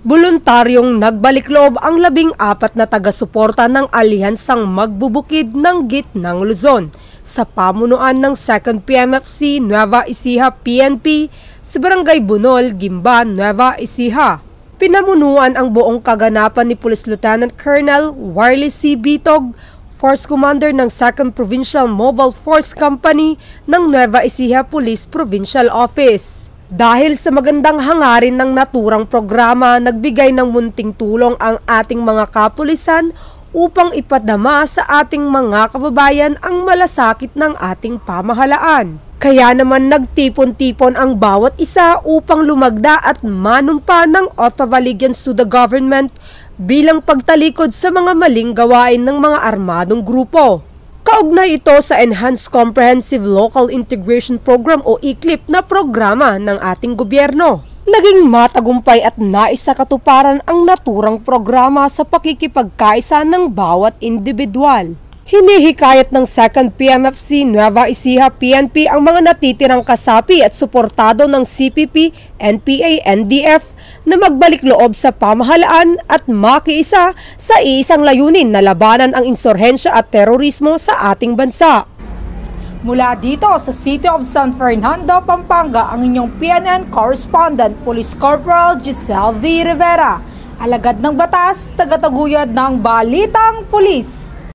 Voluntaryong nagbalik loob ang 14 na taga-suporta ng alyansang magbubukid ng Gitnang Luzon sa pamunuan ng 2nd PMFC Nueva Ecija PNP sa Barangay Bunol, Gimba, Nueva Ecija. Pinamunuan ang buong kaganapan ni Police Lieutenant Colonel Warley C. Bitog, Force Commander ng 2nd Provincial Mobile Force Company ng Nueva Ecija Police Provincial Office. Dahil sa magandang hangarin ng naturang programa, nagbigay ng munting tulong ang ating mga kapulisan upang ipadama sa ating mga kababayan ang malasakit ng ating pamahalaan. Kaya naman nagtipon-tipon ang bawat isa upang lumagda at manumpa ng oath of allegiance to the government bilang pagtalikod sa mga maling gawain ng mga armadong grupo. Kaugnay ito sa Enhanced Comprehensive Local Integration Program o ECLIP na programa ng ating gobyerno. Naging matagumpay at naisakatuparan ang naturang programa sa pakikipagkaisa ng bawat individual. Hinihikayat ng 2nd PMFC Nueva Ecija PNP ang mga natitirang kasapi at suportado ng CPP, NPA, NDF na magbalik loob sa pamahalaan at makiisa sa iisang layunin na labanan ang insurhensya at terorismo sa ating bansa. Mula dito sa City of San Fernando, Pampanga, ang inyong PNN Correspondent, Police Corporal Giselle V. Rivera, alagad ng batas, tagataguyod ng Balitang Pulis.